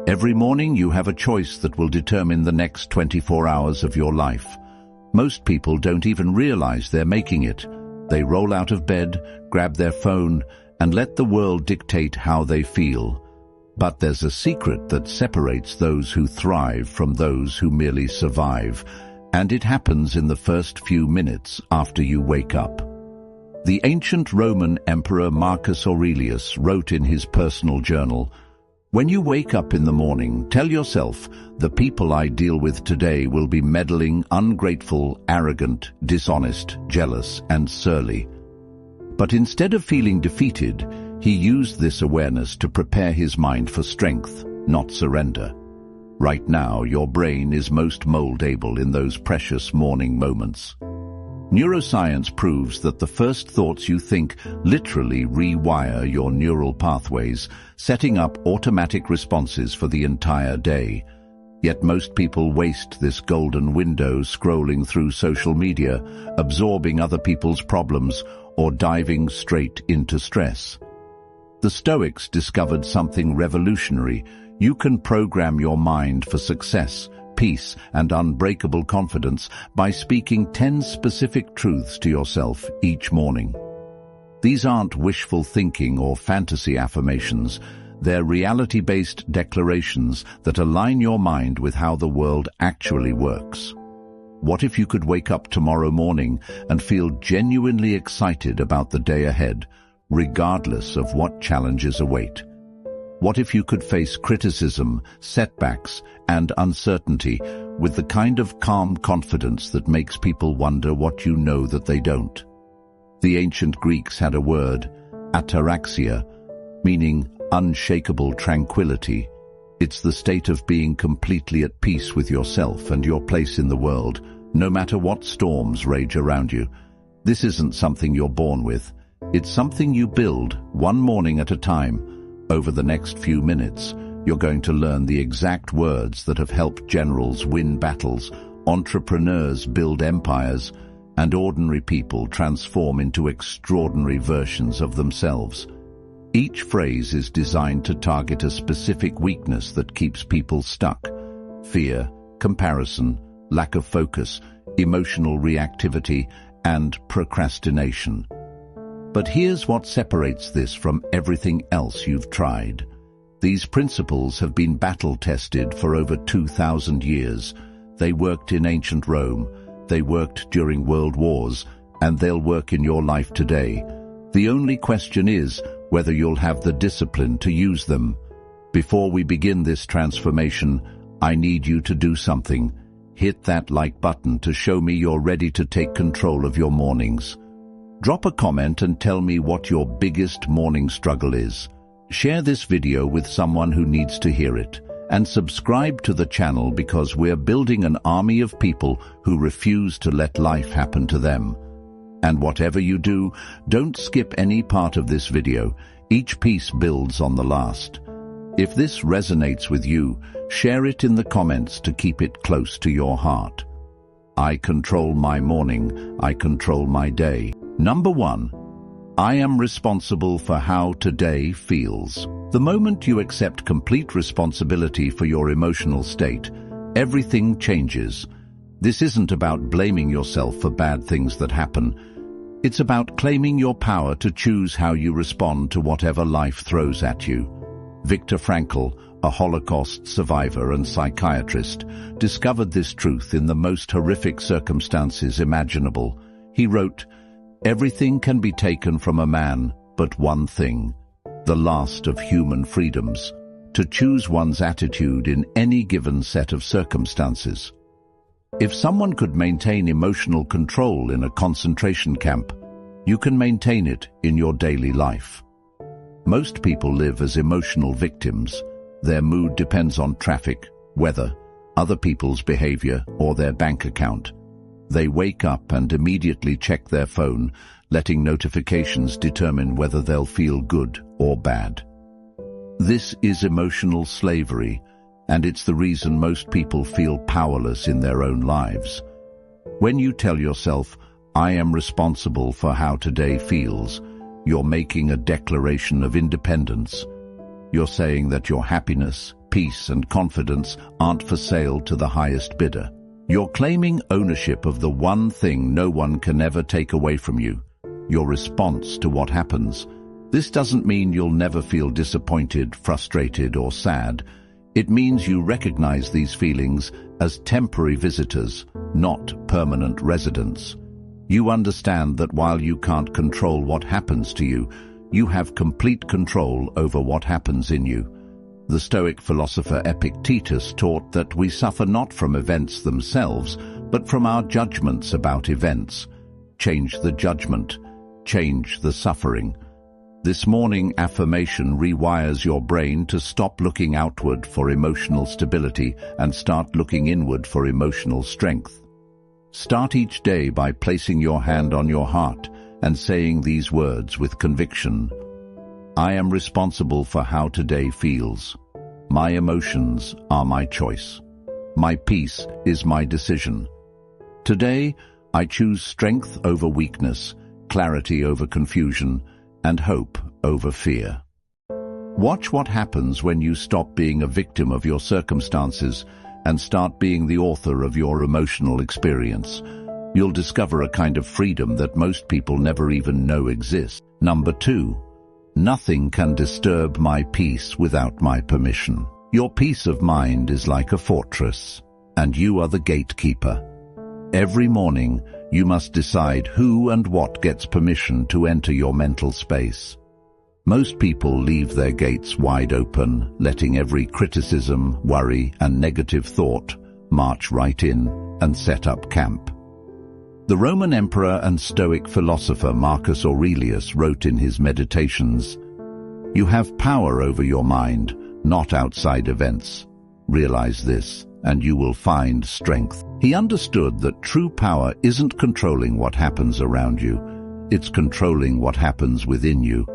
Every morning you have a choice that will determine the next 24 hours of your life. Most people don't even realize they're making it. They roll out of bed, grab their phone, and let the world dictate how they feel. But there's a secret that separates those who thrive from those who merely survive, and it happens in the first few minutes after you wake up. The ancient Roman Emperor Marcus Aurelius wrote in his personal journal, "When you wake up in the morning, tell yourself, the people I deal with today will be meddling, ungrateful, arrogant, dishonest, jealous, and surly." But instead of feeling defeated, he used this awareness to prepare his mind for strength, not surrender. Right now, your brain is most moldable in those precious morning moments. Neuroscience proves that the first thoughts you think literally rewire your neural pathways, setting up automatic responses for the entire day. Yet most people waste this golden window scrolling through social media, absorbing other people's problems, or diving straight into stress. The Stoics discovered something revolutionary. You can program your mind for success, peace, and unbreakable confidence by speaking 10 specific truths to yourself each morning. These aren't wishful thinking or fantasy affirmations. They're reality-based declarations that align your mind with how the world actually works. What if you could wake up tomorrow morning and feel genuinely excited about the day ahead, regardless of what challenges await? What if you could face criticism, setbacks, and uncertainty with the kind of calm confidence that makes people wonder what you know that they don't? The ancient Greeks had a word, ataraxia, meaning unshakable tranquility. It's the state of being completely at peace with yourself and your place in the world, no matter what storms rage around you. This isn't something you're born with. It's something you build one morning at a time. Over the next few minutes, you're going to learn the exact words that have helped generals win battles, entrepreneurs build empires, and ordinary people transform into extraordinary versions of themselves. Each phrase is designed to target a specific weakness that keeps people stuck: fear, comparison, lack of focus, emotional reactivity, and procrastination. But here's what separates this from everything else you've tried. These principles have been battle-tested for over 2,000 years. They worked in ancient Rome, they worked during world wars, and they'll work in your life today. The only question is whether you'll have the discipline to use them. Before we begin this transformation, I need you to do something. Hit that like button to show me you're ready to take control of your mornings. Drop a comment and tell me what your biggest morning struggle is. Share this video with someone who needs to hear it. And subscribe to the channel because we're building an army of people who refuse to let life happen to them. And whatever you do, don't skip any part of this video. Each piece builds on the last. If this resonates with you, share it in the comments to keep it close to your heart. I control my morning. I control my day. Number 1. I am responsible for how today feels. The moment you accept complete responsibility for your emotional state, everything changes. This isn't about blaming yourself for bad things that happen. It's about claiming your power to choose how you respond to whatever life throws at you. Viktor Frankl, a Holocaust survivor and psychiatrist, discovered this truth in the most horrific circumstances imaginable. He wrote, "Everything can be taken from a man, but one thing, the last of human freedoms, to choose one's attitude in any given set of circumstances." If someone could maintain emotional control in a concentration camp, you can maintain it in your daily life. Most people live as emotional victims. Their mood depends on traffic, weather, other people's behavior, or their bank account. They wake up and immediately check their phone, letting notifications determine whether they'll feel good or bad. This is emotional slavery, and it's the reason most people feel powerless in their own lives. When you tell yourself, "I am responsible for how today feels," you're making a declaration of independence. You're saying that your happiness, peace, and confidence aren't for sale to the highest bidder. You're claiming ownership of the one thing no one can ever take away from you, your response to what happens. This doesn't mean you'll never feel disappointed, frustrated, or sad. It means you recognize these feelings as temporary visitors, not permanent residents. You understand that while you can't control what happens to you, you have complete control over what happens in you. The Stoic philosopher Epictetus taught that we suffer not from events themselves, but from our judgments about events. Change the judgment, change the suffering. This morning affirmation rewires your brain to stop looking outward for emotional stability and start looking inward for emotional strength. Start each day by placing your hand on your heart and saying these words with conviction. I am responsible for how today feels. My emotions are my choice. My peace is my decision. Today, I choose strength over weakness, clarity over confusion, and hope over fear. Watch what happens when you stop being a victim of your circumstances and start being the author of your emotional experience. You'll discover a kind of freedom that most people never even know exists. Number 2. Nothing can disturb my peace without my permission. Your peace of mind is like a fortress, and you are the gatekeeper. Every morning, you must decide who and what gets permission to enter your mental space. Most people leave their gates wide open, letting every criticism, worry, and negative thought march right in and set up camp. The Roman emperor and Stoic philosopher Marcus Aurelius wrote in his Meditations, "You have power over your mind, not outside events. Realize this, and you will find strength." He understood that true power isn't controlling what happens around you, it's controlling what happens within you.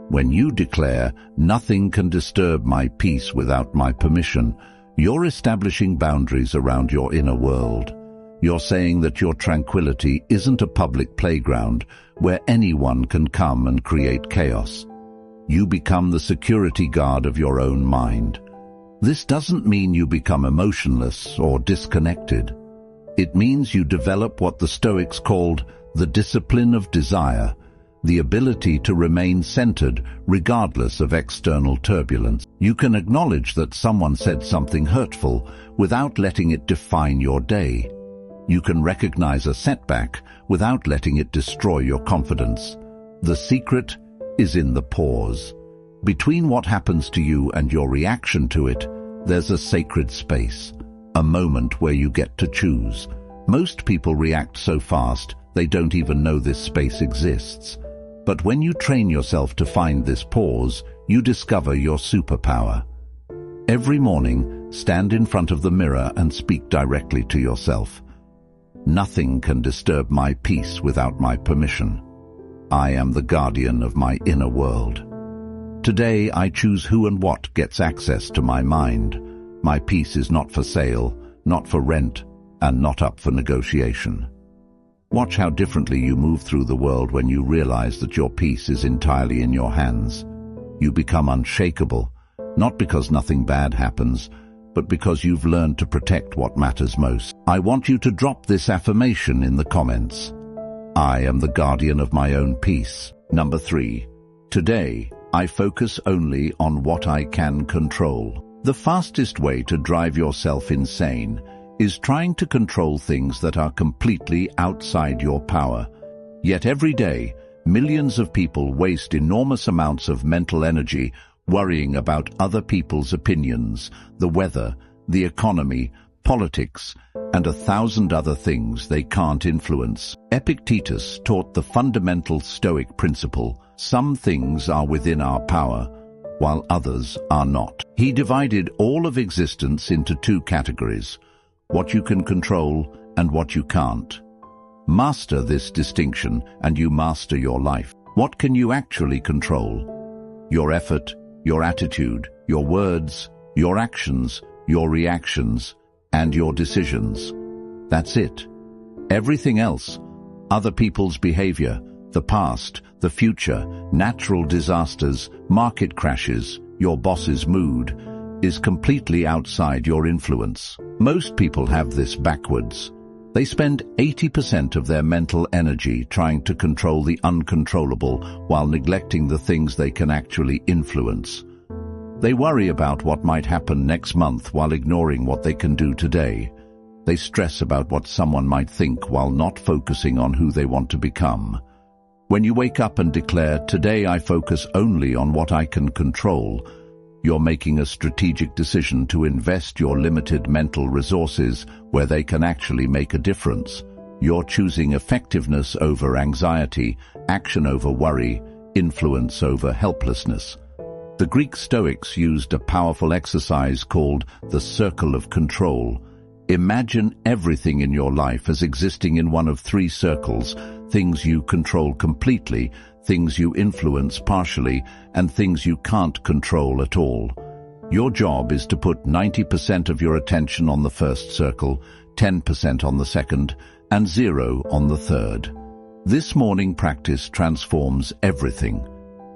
When you declare, "Nothing can disturb my peace without my permission," you're establishing boundaries around your inner world. You're saying that your tranquility isn't a public playground where anyone can come and create chaos. You become the security guard of your own mind. This doesn't mean you become emotionless or disconnected. It means you develop what the Stoics called the discipline of desire, the ability to remain centered regardless of external turbulence. You can acknowledge that someone said something hurtful without letting it define your day. You can recognize a setback without letting it destroy your confidence. The secret is in the pause. Between what happens to you and your reaction to it, there's a sacred space, a moment where you get to choose. Most people react so fast, they don't even know this space exists. But when you train yourself to find this pause, you discover your superpower. Every morning, stand in front of the mirror and speak directly to yourself. Nothing can disturb my peace without my permission. I am the guardian of my inner world. Today I choose who and what gets access to my mind. My peace is not for sale, not for rent, and not up for negotiation. Watch how differently you move through the world when you realize that your peace is entirely in your hands. You become unshakable, not because nothing bad happens, but because you've learned to protect what matters most. I want you to drop this affirmation in the comments. I am the guardian of my own peace. Number 3. Today, I focus only on what I can control. The fastest way to drive yourself insane is trying to control things that are completely outside your power. Yet every day, millions of people waste enormous amounts of mental energy worrying about other people's opinions, the weather, the economy, politics, and 1,000 other things they can't influence. Epictetus taught the fundamental Stoic principle: some things are within our power, while others are not. He divided all of existence into 2 categories: what you can control and what you can't. Master this distinction and you master your life. What can you actually control? Your effort, your attitude, your words, your actions, your reactions, and your decisions. That's it. Everything else, other people's behavior, the past, the future, natural disasters, market crashes, your boss's mood, is completely outside your influence. Most people have this backwards. They spend 80% of their mental energy trying to control the uncontrollable while neglecting the things they can actually influence. They worry about what might happen next month while ignoring what they can do today. They stress about what someone might think while not focusing on who they want to become. When you wake up and declare, "Today I focus only on what I can control," you're making a strategic decision to invest your limited mental resources where they can actually make a difference. You're choosing effectiveness over anxiety, action over worry, influence over helplessness. The Greek Stoics used a powerful exercise called the circle of control. Imagine everything in your life as existing in one of three circles: things you control completely, things you influence partially, and things you can't control at all. Your job is to put 90% of your attention on the first circle, 10% on the second, and 0 on the third. This morning practice transforms everything.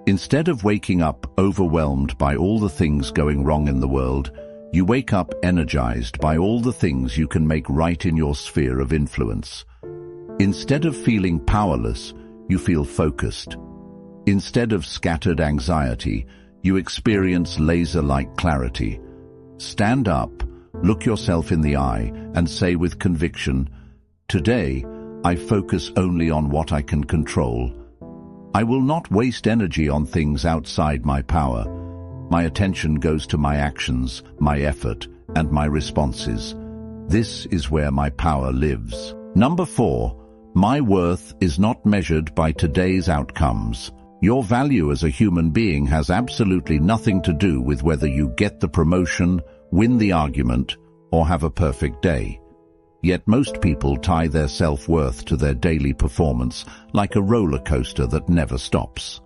Instead of waking up overwhelmed by all the things going wrong in the world, you wake up energized by all the things you can make right in your sphere of influence. Instead of feeling powerless, you feel focused. Instead of scattered anxiety, you experience laser-like clarity. Stand up, look yourself in the eye, and say with conviction, "Today, I focus only on what I can control. I will not waste energy on things outside my power. My attention goes to my actions, my effort, and my responses. This is where my power lives." Number 4. My worth is not measured by today's outcomes. Your value as a human being has absolutely nothing to do with whether you get the promotion, win the argument, or have a perfect day. Yet most people tie their self-worth to their daily performance, like a roller coaster that never stops.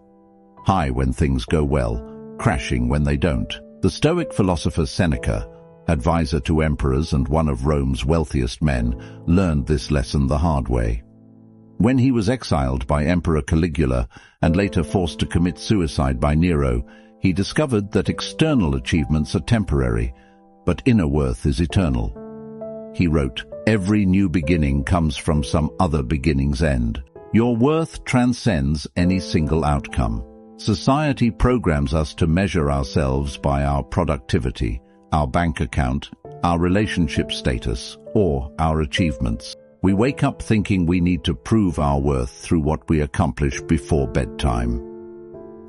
High when things go well, crashing when they don't. The Stoic philosopher Seneca, advisor to emperors and one of Rome's wealthiest men, learned this lesson the hard way. When he was exiled by Emperor Caligula and later forced to commit suicide by Nero, he discovered that external achievements are temporary, but inner worth is eternal. He wrote, "Every new beginning comes from some other beginning's end." Your worth transcends any single outcome. Society programs us to measure ourselves by our productivity, our bank account, our relationship status, or our achievements. We wake up thinking we need to prove our worth through what we accomplish before bedtime.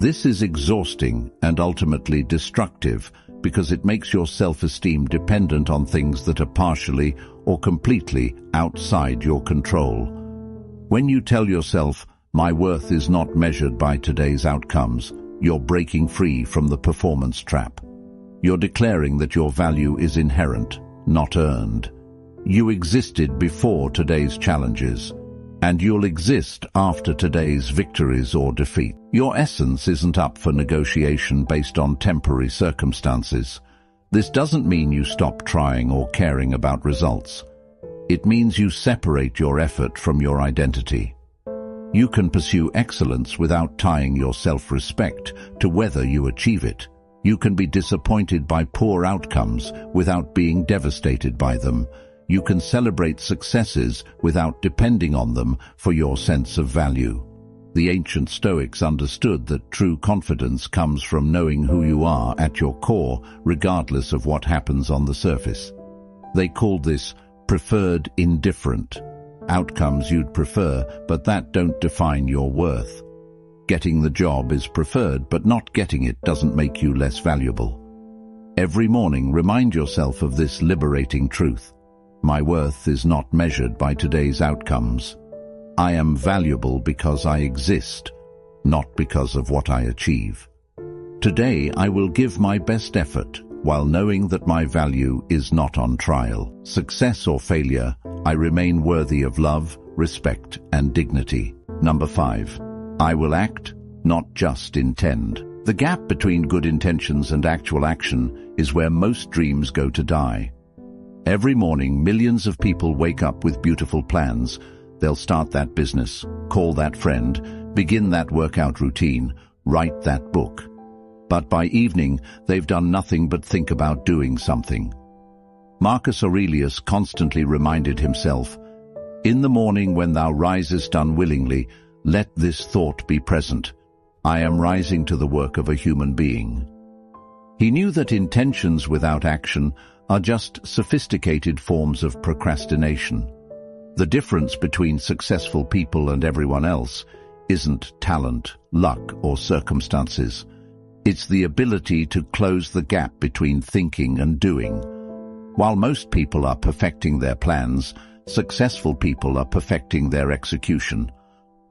This is exhausting and ultimately destructive because it makes your self-esteem dependent on things that are partially or completely outside your control. When you tell yourself, "My worth is not measured by today's outcomes," you're breaking free from the performance trap. You're declaring that your value is inherent, not earned. You existed before today's challenges, and you'll exist after today's victories or defeat. Your essence isn't up for negotiation based on temporary circumstances. This doesn't mean you stop trying or caring about results. It means you separate your effort from your identity. You can pursue excellence without tying your self-respect to whether you achieve it. You can be disappointed by poor outcomes without being devastated by them. You can celebrate successes without depending on them for your sense of value. The ancient Stoics understood that true confidence comes from knowing who you are at your core, regardless of what happens on the surface. They called this preferred indifferent. Outcomes you'd prefer, but that don't define your worth. Getting the job is preferred, but not getting it doesn't make you less valuable. Every morning, remind yourself of this liberating truth. My worth is not measured by today's outcomes. I am valuable because I exist, not because of what I achieve. Today I will give my best effort, while knowing that my value is not on trial. Success or failure, I remain worthy of love, respect, and dignity. Number 5. I will act, not just intend. The gap between good intentions and actual action is where most dreams go to die. Every morning, millions of people wake up with beautiful plans. They'll start that business, call that friend, begin that workout routine, write that book. but by evening they've done nothing but think about doing something. Marcus Aurelius constantly reminded himself, "In the morning when thou risest unwillingly, let this thought be present. I am rising to the work of a human being." He knew that intentions without action are just sophisticated forms of procrastination. The difference between successful people and everyone else isn't talent, luck, or circumstances. It's the ability to close the gap between thinking and doing. While most people are perfecting their plans, successful people are perfecting their execution.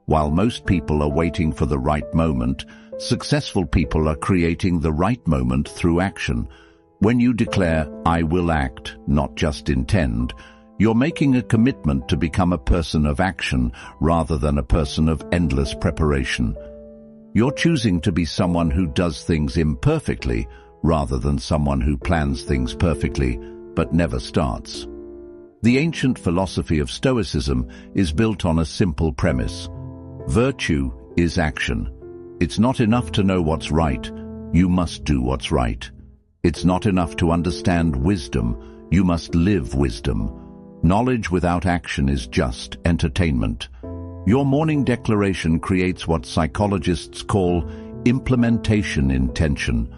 While most people are waiting for the right moment, successful people are creating the right moment through action. When you declare, "I will act," not just intend, you're making a commitment to become a person of action rather than a person of endless preparation. You're choosing to be someone who does things imperfectly rather than someone who plans things perfectly but never starts. The ancient philosophy of Stoicism is built on a simple premise. Virtue is action. It's not enough to know what's right, you must do what's right. It's not enough to understand wisdom, you must live wisdom. Knowledge without action is just entertainment. Your morning declaration creates what psychologists call implementation intention,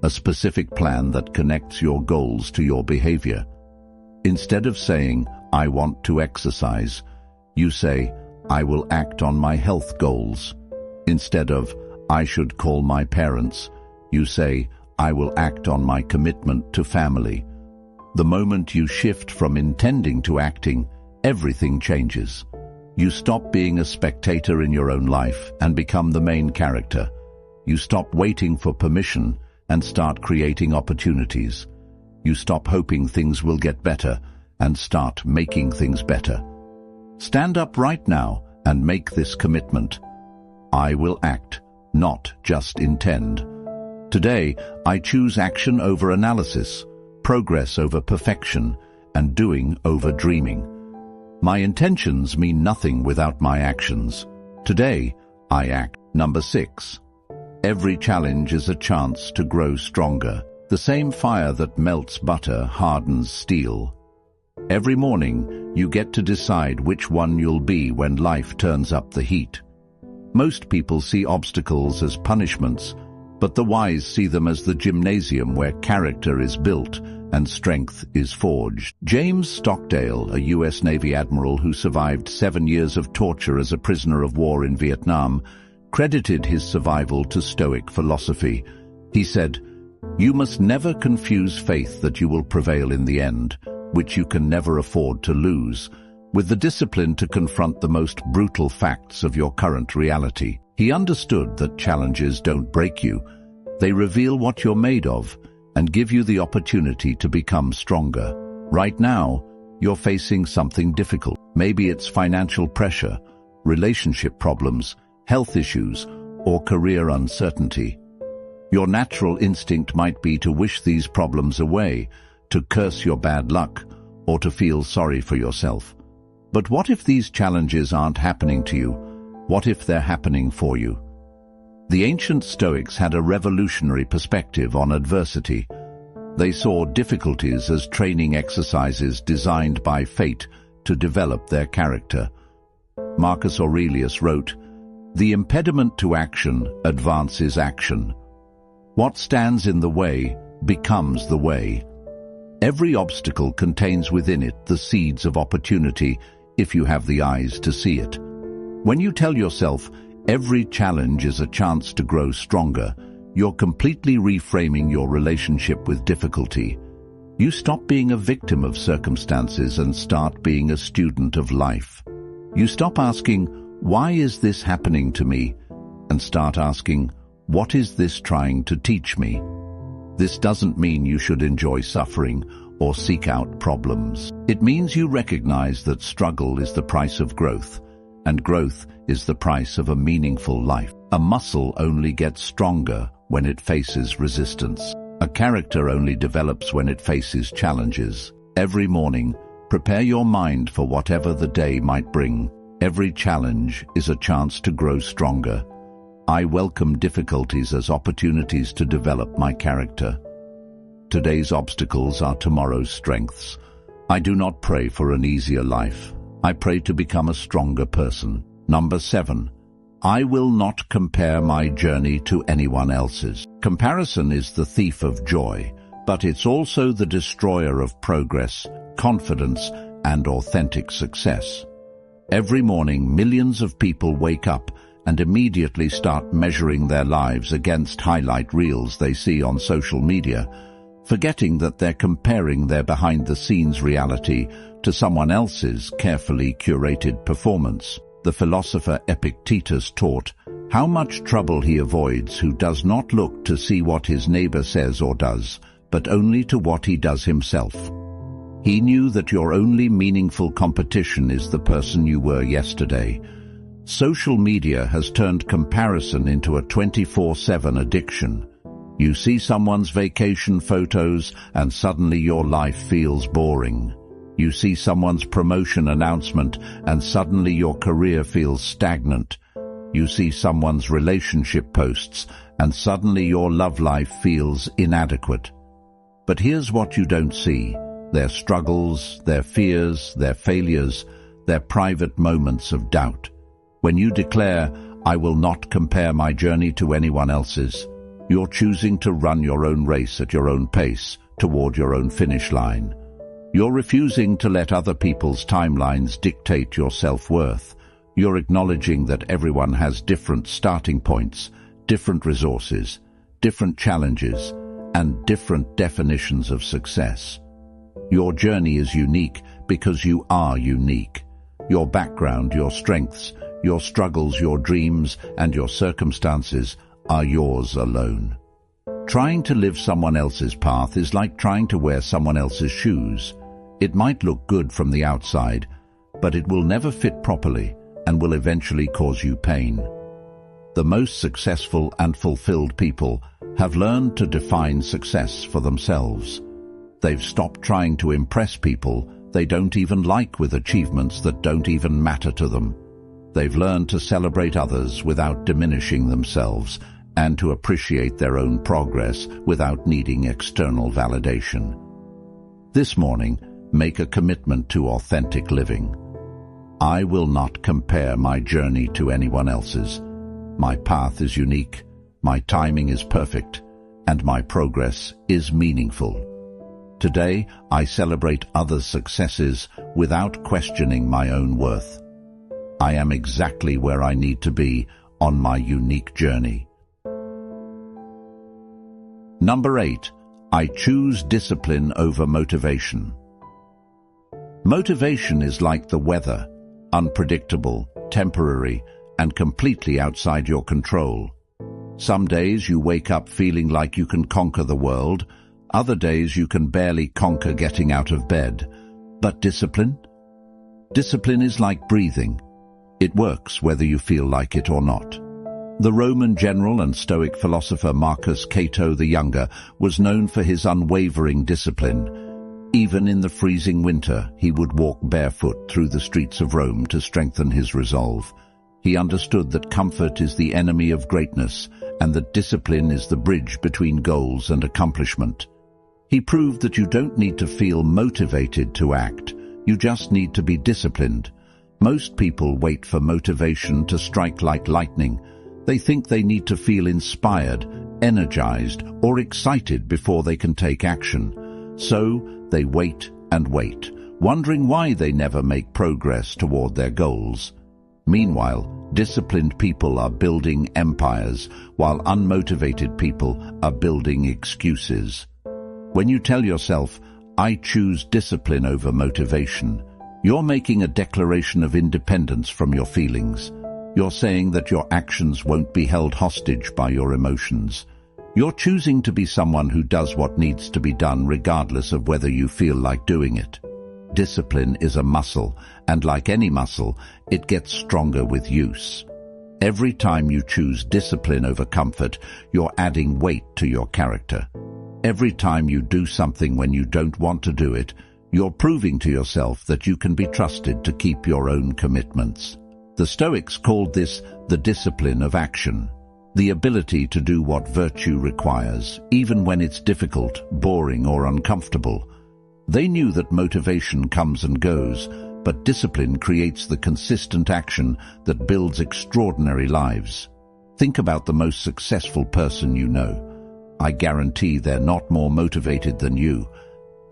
a specific plan that connects your goals to your behavior. Instead of saying, "I want to exercise," you say, "I will act on my health goals." Instead of, "I should call my parents," you say, "I will act on my commitment to family." The moment you shift from intending to acting, everything changes. You stop being a spectator in your own life and become the main character. You stop waiting for permission and start creating opportunities. You stop hoping things will get better and start making things better. Stand up right now and make this commitment. I will act, not just intend. Today, I choose action over analysis, progress over perfection, and doing over dreaming. My intentions mean nothing without my actions. Today, I act. Number 6. Every challenge is a chance to grow stronger. The same fire that melts butter hardens steel. Every morning, you get to decide which one you'll be when life turns up the heat. Most people see obstacles as punishments, but the wise see them as the gymnasium where character is built and strength is forged. James Stockdale, a U.S. Navy admiral who survived 7 years of torture as a prisoner of war in Vietnam, credited his survival to Stoic philosophy. He said, "You must never confuse faith that you will prevail in the end, which you can never afford to lose, with the discipline to confront the most brutal facts of your current reality." He understood that challenges don't break you. They reveal what you're made of and give you the opportunity to become stronger. Right now, you're facing something difficult. Maybe it's financial pressure, relationship problems, health issues, or career uncertainty. Your natural instinct might be to wish these problems away, to curse your bad luck, or to feel sorry for yourself. But what if these challenges aren't happening to you? What if they're happening for you? The ancient Stoics had a revolutionary perspective on adversity. They saw difficulties as training exercises designed by fate to develop their character. Marcus Aurelius wrote, "The impediment to action advances action. What stands in the way becomes the way." Every obstacle contains within it the seeds of opportunity if you have the eyes to see it. When you tell yourself, every challenge is a chance to grow stronger, you're completely reframing your relationship with difficulty. You stop being a victim of circumstances and start being a student of life. You stop asking, "Why is this happening to me?" and start asking, "What is this trying to teach me?" This doesn't mean you should enjoy suffering or seek out problems. It means you recognize that struggle is the price of growth, and growth is the price of a meaningful life. A muscle only gets stronger when it faces resistance. A character only develops when it faces challenges. Every morning, prepare your mind for whatever the day might bring. Every challenge is a chance to grow stronger. I welcome difficulties as opportunities to develop my character. Today's obstacles are tomorrow's strengths. I do not pray for an easier life. I pray to become a stronger person. Number 7. I will not compare my journey to anyone else's. Comparison is the thief of joy, but it's also the destroyer of progress, confidence, and authentic success. Every morning, millions of people wake up and immediately start measuring their lives against highlight reels they see on social media, forgetting that they're comparing their behind-the-scenes reality to someone else's carefully curated performance. The philosopher Epictetus taught how much trouble he avoids who does not look to see what his neighbor says or does, but only to what he does himself. He knew that your only meaningful competition is the person you were yesterday. Social media has turned comparison into a 24/7 addiction. You see someone's vacation photos and suddenly your life feels boring. You see someone's promotion announcement and suddenly your career feels stagnant. You see someone's relationship posts and suddenly your love life feels inadequate. But here's what you don't see: their struggles, their fears, their failures, their private moments of doubt. When you declare, "I will not compare my journey to anyone else's," you're choosing to run your own race at your own pace, toward your own finish line. You're refusing to let other people's timelines dictate your self-worth. You're acknowledging that everyone has different starting points, different resources, different challenges, and different definitions of success. Your journey is unique because you are unique. Your background, your strengths, your struggles, your dreams, and your circumstances are yours alone. Trying to live someone else's path is like trying to wear someone else's shoes. It might look good from the outside, but it will never fit properly and will eventually cause you pain. The most successful and fulfilled people have learned to define success for themselves. They've stopped trying to impress people they don't even like with achievements that don't even matter to them. They've learned to celebrate others without diminishing themselves and to appreciate their own progress without needing external validation. This morning, make a commitment to authentic living. I will not compare my journey to anyone else's. My path is unique, my timing is perfect, and my progress is meaningful. Today, I celebrate others' successes without questioning my own worth. I am exactly where I need to be on my unique journey. Number 8. I choose discipline over motivation. Motivation is like the weather, unpredictable, temporary, and completely outside your control. Some days you wake up feeling like you can conquer the world, other days you can barely conquer getting out of bed. But discipline? Discipline is like breathing. It works whether you feel like it or not. The Roman general and Stoic philosopher Marcus Cato the Younger was known for his unwavering discipline. Even in the freezing winter, he would walk barefoot through the streets of Rome to strengthen his resolve. He understood that comfort is the enemy of greatness and that discipline is the bridge between goals and accomplishment. He proved that you don't need to feel motivated to act, you just need to be disciplined. Most people wait for motivation to strike like lightning. They think they need to feel inspired, energized, or excited before they can take action. So they wait and wait, wondering why they never make progress toward their goals. Meanwhile, disciplined people are building empires, while unmotivated people are building excuses. When you tell yourself, "I choose discipline over motivation," you're making a declaration of independence from your feelings. You're saying that your actions won't be held hostage by your emotions. You're choosing to be someone who does what needs to be done regardless of whether you feel like doing it. Discipline is a muscle, and like any muscle, it gets stronger with use. Every time you choose discipline over comfort, you're adding weight to your character. Every time you do something when you don't want to do it, you're proving to yourself that you can be trusted to keep your own commitments. The Stoics called this the discipline of action. the ability to do what virtue requires, even when it's difficult, boring, or uncomfortable. They knew that motivation comes and goes, but discipline creates the consistent action that builds extraordinary lives. Think about the most successful person you know. I guarantee they're not more motivated than you.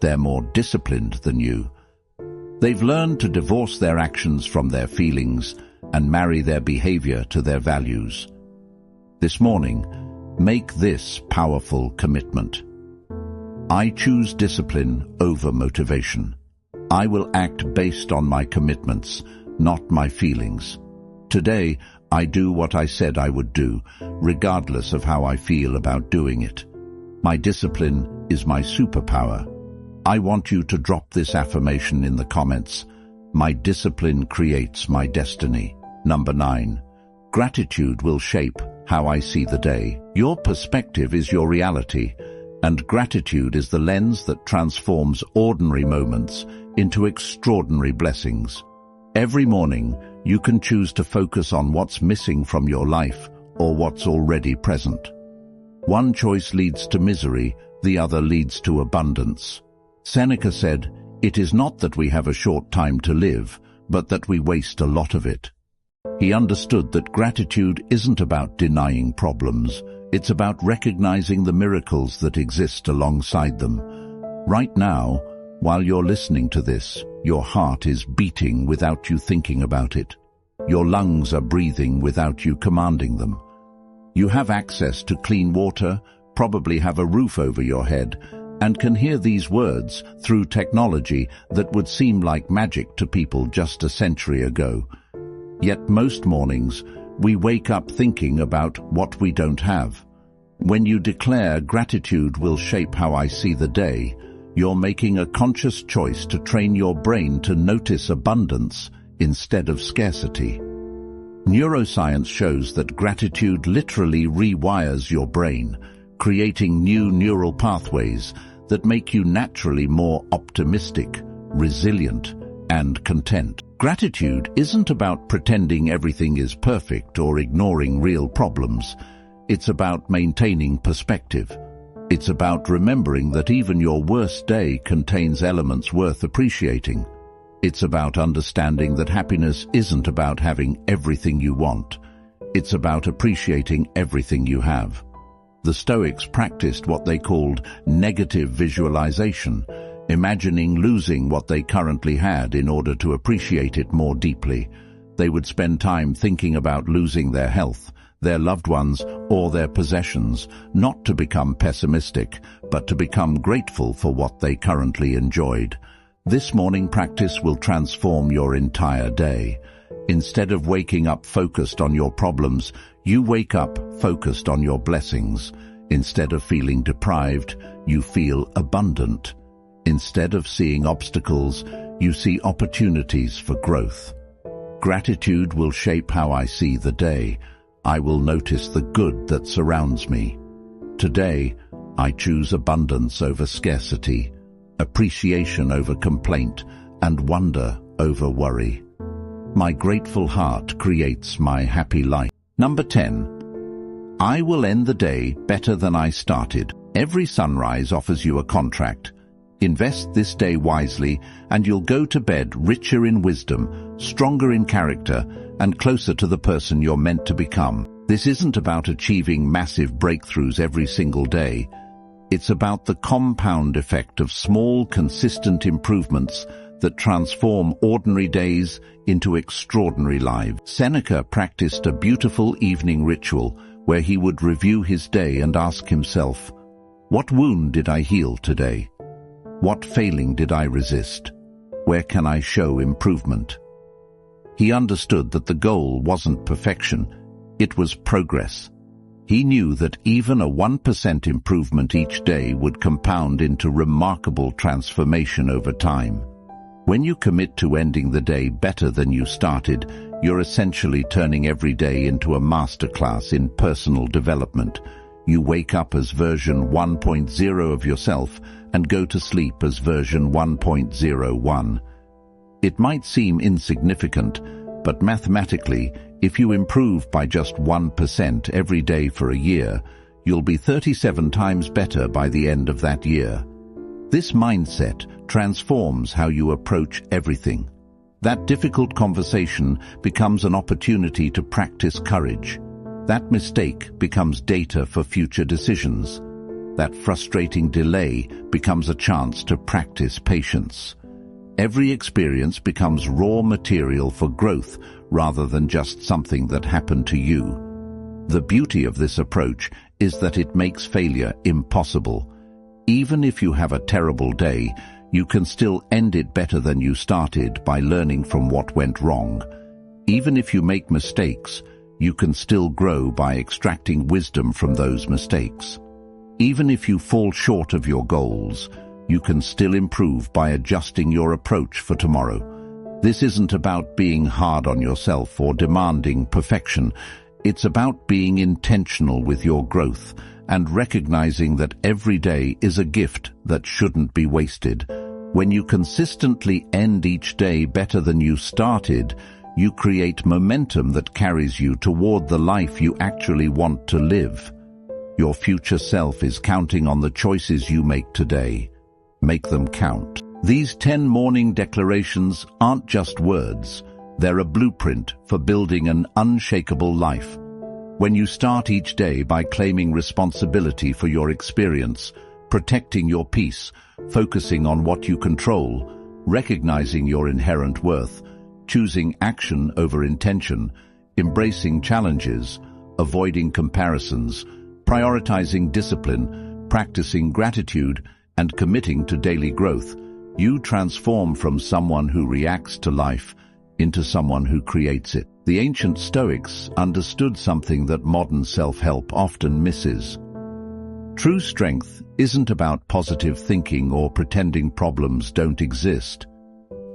They're more disciplined than you. They've learned to divorce their actions from their feelings and marry their behavior to their values. This morning, make this powerful commitment. I choose discipline over motivation. I will act based on my commitments, not my feelings. Today, I do what I said I would do, regardless of how I feel about doing it. My discipline is my superpower. I want you to drop this affirmation in the comments. My discipline creates my destiny. Number 9. Gratitude will shape how I see the day. Your perspective is your reality, and gratitude is the lens that transforms ordinary moments into extraordinary blessings. Every morning, you can choose to focus on what's missing from your life or what's already present. One choice leads to misery, the other leads to abundance. Seneca said, "It is not that we have a short time to live, but that we waste a lot of it." He understood that gratitude isn't about denying problems, it's about recognizing the miracles that exist alongside them. Right now, while you're listening to this, your heart is beating without you thinking about it. Your lungs are breathing without you commanding them. You have access to clean water, probably have a roof over your head, and can hear these words through technology that would seem like magic to people just a century ago. Yet most mornings, we wake up thinking about what we don't have. When you declare gratitude will shape how I see the day, you're making a conscious choice to train your brain to notice abundance instead of scarcity. Neuroscience shows that gratitude literally rewires your brain, creating new neural pathways that make you naturally more optimistic, resilient, and content. Gratitude isn't about pretending everything is perfect or ignoring real problems. It's about maintaining perspective. It's about remembering that even your worst day contains elements worth appreciating. It's about understanding that happiness isn't about having everything you want. It's about appreciating everything you have. The Stoics practiced what they called negative visualization, imagining losing what they currently had in order to appreciate it more deeply. They would spend time thinking about losing their health, their loved ones, or their possessions, not to become pessimistic, but to become grateful for what they currently enjoyed. This morning practice will transform your entire day. Instead of waking up focused on your problems, you wake up focused on your blessings. Instead of feeling deprived, you feel abundant. Instead of seeing obstacles, you see opportunities for growth. Gratitude will shape how I see the day. I will notice the good that surrounds me. Today, I choose abundance over scarcity, appreciation over complaint, and wonder over worry. My grateful heart creates my happy life. Number 10. I will end the day better than I started. Every sunrise offers you a contract. Invest this day wisely, and you'll go to bed richer in wisdom, stronger in character, and closer to the person you're meant to become. This isn't about achieving massive breakthroughs every single day. It's about the compound effect of small, consistent improvements that transform ordinary days into extraordinary lives. Seneca practiced a beautiful evening ritual where he would review his day and ask himself, "What wound did I heal today? What failing did I resist? Where can I show improvement?" He understood that the goal wasn't perfection, it was progress. He knew that even a 1% improvement each day would compound into remarkable transformation over time. When you commit to ending the day better than you started, you're essentially turning every day into a masterclass in personal development. You wake up as version 1.0 of yourself and go to sleep as version 1.01. It might seem insignificant, but mathematically, If you improve by just 1% every day for a year, you'll be 37 times better by the end of that year. This mindset transforms how you approach everything. That difficult conversation becomes an opportunity to practice courage. That mistake becomes data for future decisions. That frustrating delay becomes a chance to practice patience. Every experience becomes raw material for growth rather than just something that happened to you. The beauty of this approach is that it makes failure impossible. Even if you have a terrible day, you can still end it better than you started by learning from what went wrong. Even if you make mistakes, you can still grow by extracting wisdom from those mistakes. Even if you fall short of your goals, you can still improve by adjusting your approach for tomorrow. This isn't about being hard on yourself or demanding perfection. It's about being intentional with your growth and recognizing that every day is a gift that shouldn't be wasted. When you consistently end each day better than you started, you create momentum that carries you toward the life you actually want to live. Your future self is counting on the choices you make today. Make them count. These 10 morning declarations aren't just words. They're a blueprint for building an unshakable life. When you start each day by claiming responsibility for your experience, protecting your peace, focusing on what you control, recognizing your inherent worth, choosing action over intention, embracing challenges, avoiding comparisons, prioritizing discipline, practicing gratitude, and committing to daily growth, you transform from someone who reacts to life into someone who creates it. The ancient Stoics understood something that modern self-help often misses. True strength isn't about positive thinking or pretending problems don't exist.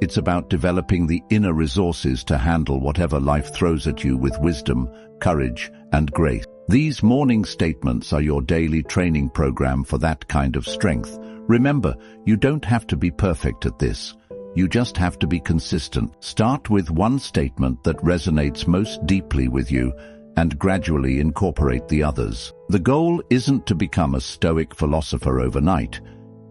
It's about developing the inner resources to handle whatever life throws at you with wisdom, courage, and grace. These morning statements are your daily training program for that kind of strength. Remember, you don't have to be perfect at this. You just have to be consistent. Start with one statement that resonates most deeply with you and gradually incorporate the others. The goal isn't to become a Stoic philosopher overnight.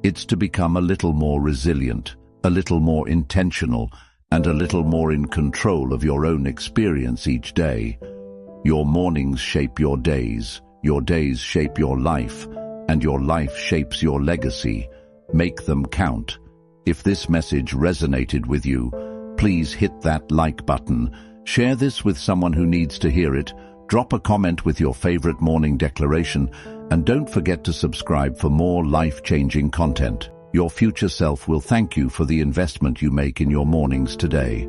It's to become a little more resilient, a little more intentional, and a little more in control of your own experience each day. Your mornings shape your days shape your life, and your life shapes your legacy. Make them count. If this message resonated with you, please hit that like button. Share this with someone who needs to hear it. Drop a comment with your favorite morning declaration, and don't forget to subscribe for more life-changing content. Your future self will thank you for the investment you make in your mornings today.